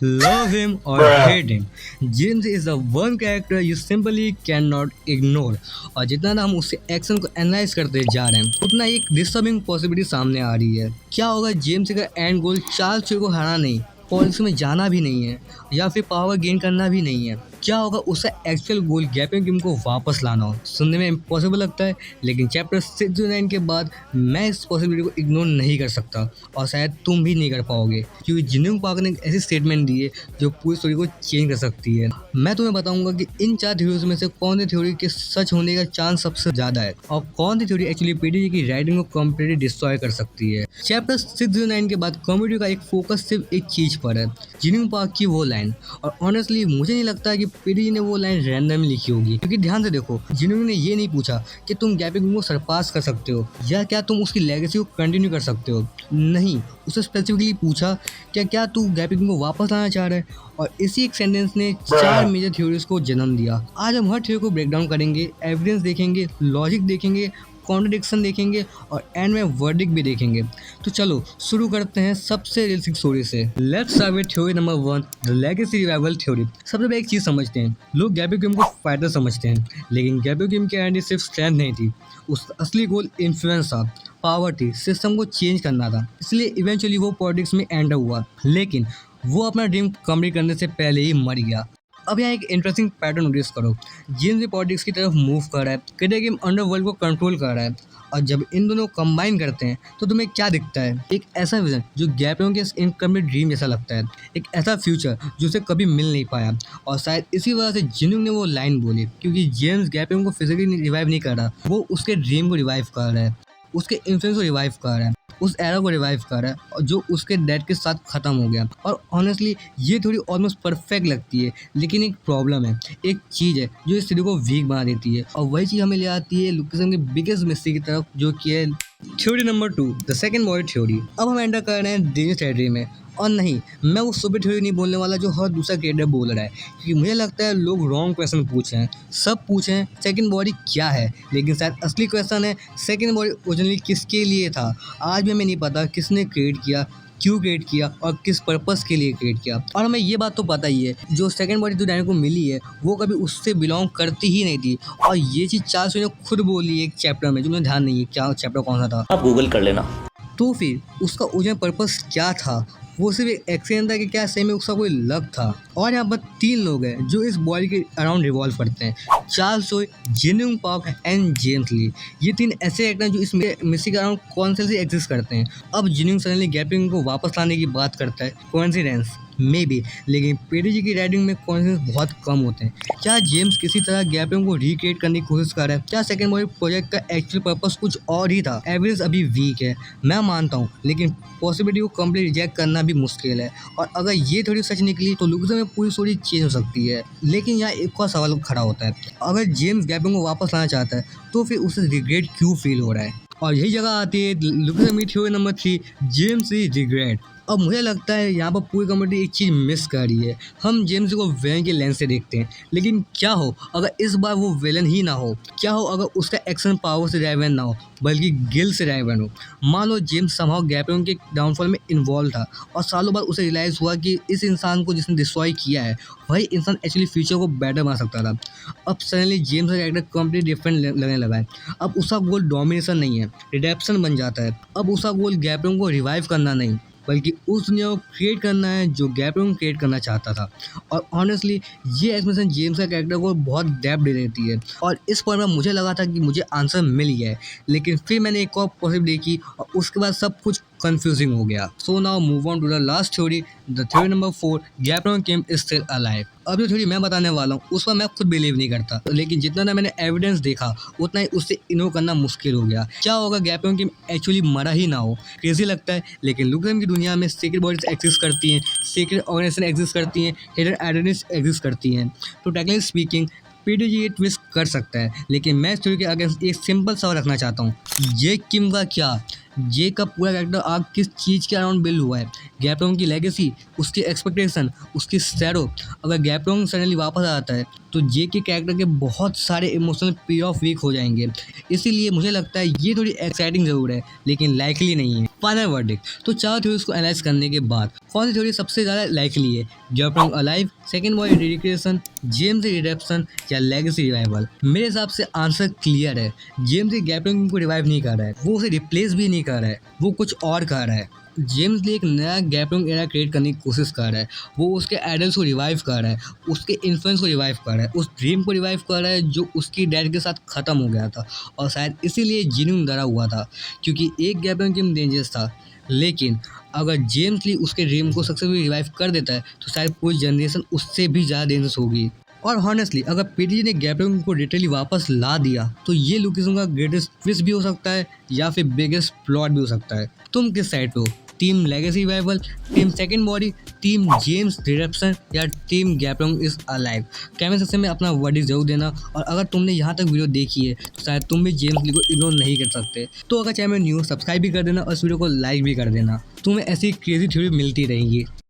Love him or hate him, James is the one character you simply cannot ignore. और जितना ना हम उससे एक्शन को एनालाइज करते जा रहे हैं उतना एक डिस्टर्बिंग पॉसिबिलिटी सामने आ रही है। क्या होगा जेम्स का एंड गोल चार्ल्स को हराना नहीं, पॉलिटिक्स में जाना भी नहीं है या फिर पावर गेन करना भी नहीं है। क्या होगा उसका एक्चुअल गोल गैपिंग गेम को वापस लाना हो। सुनने में इम्पॉसिबल लगता है लेकिन चैप्टर 609 के बाद मैं इस पॉसिबिलिटी को इग्नोर नहीं कर सकता और शायद तुम भी नहीं कर पाओगे क्योंकि जिन्होंने पार्क ने एक ऐसी स्टेटमेंट दी है जो पूरी स्टोरी को चेंज कर सकती है। मैं तुम्हें बताऊंगा कि इन 4 थ्योरीज में से कौन सी थ्योरी के सच होने का चांस सबसे ज्यादा है और कौन सी थ्योरी एक्चुअली पीडीजी की राइटिंग को कम्प्लीटली डिस्ट्रॉय कर सकती है। चैप्टर 609 के बाद कॉमेडी का एक फोकस सिर्फ एक चीज पर है, जिन्होंने पार्क की वो लाइन। और ऑनेस्टली मुझे नहीं लगता कि पीडीजी ने वो लाइन रैंडमली लिखी होगी क्योंकि ध्यान से देखो जिन्होंने ये नहीं पूछा कि तुम गैपिंग को सरपास कर सकते हो या क्या तुम उसकी लेगेसी को कंटिन्यू कर सकते हो। नहीं, उसे स्पेसिफिकली पूछा क्या तू गैपिंग को वापस लाना चाह रहा है। और इसी एक सेंटेंस ने 4 मेजर थ्योरीज को जन्म दिया। आज हम हर थ्योरी को ब्रेक डाउन करेंगे, एविडेंस देखेंगे, लॉजिक देखेंगे, कॉन्ट्रडिक्शन देखेंगे और एंड में वर्डिक्ट भी देखेंगे। तो चलो शुरू करते हैं सबसे रियलिस्टिक स्टोरी से। Let's start with theory number 1, the legacy revival theory. सबसे पहले एक चीज समझते हैं, लोग गैपिंग गेम को फाइटर समझते हैं लेकिन गैपिंग गेम की आइडेंटिटी सिर्फ स्ट्रेंथ नहीं थी, उसका असली गोल इन्फ्लुएंस था, पावर थी, सिस्टम को चेंज करना था। इसलिए इवेंचुअली वो पॉलिटिक्स में एंटर हुआ लेकिन वो अपना ड्रीम कंप्लीट करने से पहले ही मर गया। अब यहाँ एक इंटरेस्टिंग पैटर्न नोटिस करो, जेम्स भी पॉलिटिक्स की तरफ मूव कर रहा है, क्रिएटिव गेम अंडरवर्ल्ड को कंट्रोल कर रहा है और जब इन दोनों कंबाइन करते हैं तो तुम्हें क्या दिखता है? एक ऐसा विजन जो गैपियों के इनकम्प्लीट ड्रीम जैसा लगता है, एक ऐसा फ्यूचर जो उसे कभी मिल नहीं पाया। और शायद इसी वजह से जिन्होंने ने वो लाइन बोली क्योंकि जेम्स गैपियों को फिजिकली रिवाइव नहीं कर रहा, वो उसके ड्रीम को रिवाइव कर रहा है, उसके इन्फ्लुएंस को रिवाइव कर रहा है, उस एरा को रिवाइव कर रहा है और जो उसके डेड के साथ ख़त्म हो गया। और ऑनेस्टली ये थोड़ी ऑलमोस्ट परफेक्ट लगती है लेकिन एक प्रॉब्लम है, एक चीज़ है जो इस थ्योरी को वीक बना देती है और वही चीज़ हमें ले आती है लुकिज्म के बिगेस्ट मिस्टेक की तरफ जो कि है theory number 2, the second body theory. अब हम एंटर कर रहे हैं डेंजरस टेरिटरी में। और नहीं, मैं वो सुपर थ्योरी नहीं बोलने वाला जो हर दूसरा क्रिएटर बोल रहा है क्योंकि मुझे लगता है लोग रॉन्ग क्वेश्चन पूछे हैं। सब पूछे हैं सेकंड बॉडी क्या है लेकिन शायद असली क्वेश्चन है सेकंड बॉडी ओरिजिनली किसके लिए था। आज भी हमें नहीं पता किसने क्रिएट किया, क्यों क्रिएट किया और किस पर्पस के लिए क्रिएट किया। और हमें ये बात तो पता ही है जो सेकंड बॉडी जो डायनो को मिली है वो कभी उससे बिलोंग करती ही नहीं थी। और ये चीज़ चार्ल्स ने खुद बोली एक चैप्टर में जो मुझे ध्यान नहीं है क्या चैप्टर कौन सा था, आप गूगल कर लेना। तो फिर उसका ओरिजिनल पर्पस क्या था? वो सिर्फ एक एक्सीडेंट था कि क्या सही में उसका कोई लक था? और यहाँ पर 3 लोग हैं जो इस बॉडी के अराउंड रिवॉल्व करते हैं, Charles Soy, Jinyoung Park and James Lee. ये 3 ऐसे एक्टर हैं जो इस मिस्ट्री के अराउंड कॉन्सेंसली एग्जिस्ट करते हैं। अब जिन्यूंग सडनली गैपिंग को वापस लाने की बात करता है, कोइंसिडेंस मे बी, लेकिन पीडीजी की राइटिंग में कॉन्फिडेंस बहुत कम होते हैं। क्या जेम्स किसी तरह गैपिंग को रिक्रिएट करने की कोशिश कर रहा है? क्या सेकंड बॉडी प्रोजेक्ट का एक्चुअल पर्पस कुछ और ही था? एविडेंस अभी वीक है, मैं मानता हूँ, लेकिन पॉसिबिलिटी को कंप्लीट रिजेक्ट करना भी मुश्किल है। और अगर ये थोड़ी सच निकली तो लुकिज्म में पूरी स्टोरी चेंज हो सकती है। लेकिन यहाँ एक और सवाल खड़ा होता है, अगर जेम्स गैपिंग को वापस लाना चाहता है तो फिर उसे रिग्रेट क्यों फील हो रहा है? और यही जगह आती है लुकिज्म की theory number 3, James is regret. अब मुझे लगता है यहाँ पर पूरी कम्युनिटी एक चीज़ मिस कर रही है। हम जेम्स को विलन के लेंस से देखते हैं लेकिन क्या हो अगर इस बार वो विलन ही ना हो? क्या हो अगर उसका एक्शन पावर से ड्राइवन ना हो बल्कि गिल से ड्राइवन हो? मान लो जेम्स समहाउ गैपिंग के डाउनफॉल में इन्वॉल्व था और सालों बाद उसे रियलाइज़ हुआ कि इस इंसान को जिसने डिस्ट्रॉय किया है वही इंसान एक्चुअली फ्यूचर को बेटर बना सकता था। अब सडनली जेम्स का कैरेक्टर कंप्लीट डिफरेंट लगने लगा है। अब उसका गोल डोमिनेशन नहीं है, रिडेप्शन बन जाता है। अब उसका गोल गैपिंग को रिवाइव करना नहीं बल्कि उस दुनिया को क्रिएट करना है जो गैपिंग क्रिएट करना चाहता था। और ऑनेस्टली ये एक्सप्लेनेशन जेम्स का कैरेक्टर को बहुत डेप्थ दे देती है। और इस पॉइंट में मुझे लगा था कि मुझे आंसर मिल गया है लेकिन फिर मैंने एक और पॉसिबल देखी और उसके बाद सब कुछ कंफ्यूजिंग हो गया। So now move on to the last theory, the theory number 4, gapping came is still alive. अब जो थ्योरी मैं बताने वाला हूँ उस पर मैं खुद बिलीव नहीं करता लेकिन जितना ना मैंने एविडेंस देखा उतना ही उससे इग्नोर करना मुश्किल हो गया। क्या होगा गैपिंग केम एक्चुअली मरा ही ना हो? क्रेजी लगता है लेकिन लुकिज्म की दुनिया में सीक्रेट बॉडीज एग्जिस्ट करती हैं, सीक्रेट ऑर्गेनाइजेशन एग्जिस्ट करती हैं, हिडन आइडेंटिटीज एग्जिस्ट करती हैं। तो टेक्निकली स्पीकिंग पीडीजी ये ट्विस्ट कर सकता है लेकिन मैं इस थ्योरी के अगेंस्ट एक सिंपल सवाल रखना चाहता हूँ, जे किम का क्या? जे का पूरा कैरेक्टर आग किस चीज़ के अराउंड बिल्ड हुआ है? गैपिंग की लेगेसी, उसकी एक्सपेक्टेशन, उसकी शैडो। अगर गैपिंग सडनली वापस आ जाता है तो जे के कैरेक्टर के बहुत सारे इमोशनल पे ऑफ वीक हो जाएंगे। इसीलिए मुझे लगता है ये थोड़ी एक्साइटिंग ज़रूर है लेकिन लाइकली नहीं है। फाइनल वर्डिक्ट, तो 4 थ्योरीज को एनालाइज करने के बाद कौन सी थ्योरी सबसे ज़्यादा लाइकली है? Gaprong alive, second body dedication, James redemption या लेगेसी रिवाइवल? मेरे हिसाब से आंसर क्लियर है। जेम्स गैप्रोंग को रिवाइव नहीं कर रहा है, वो उसे रिप्लेस भी नहीं कर रहा है, वो कुछ और कर रहा है। जेम्स ली एक नया गैप्रोंग एरा क्रिएट करने की कोशिश कर रहा है। वो उसके आइडल्स को रिवाइव कर रहा है, उसके इन्फ्लुएंस को रिवाइव कर रहा है, उस ड्रीम को रिवाइव कर रहा है जो उसकी डैड के साथ ख़त्म हो गया था। और शायद इसीलिए जिन्यून डरा हुआ था, क्योंकि एक गैप्रोंग टीम डेंजरस था। लेकिन अगर जेम्स ली उसके ड्रीम को सक्सेसफुली रिवाइव कर देता है तो शायद पूरी जनरेशन उससे भी ज़्यादा डेंजरस होगी। और हॉनेस्टली अगर पीटीजी ने गैप्रोंग को लिटरली वापस ला दिया तो ये लुकिज्म का ग्रेटेस्ट ट्विस्ट भी हो सकता है या फिर बिगेस्ट प्लॉट भी हो सकता है। तुम किस साइड पे हो? Team legacy revival, team second body, team James redemption या team Gaprong is alive? Comment section में अपना वर्डिक्ट जरूर देना। और अगर तुमने यहाँ तक वीडियो देखी है तो शायद तुम भी जेम्स ली को इग्नोर नहीं कर सकते। तो अगर चैनल में न्यू सब्सक्राइब भी कर देना और इस वीडियो को लाइक भी कर देना। तुम्हें ऐसी क्रेजी थ्योरी मिलती रहेंगी।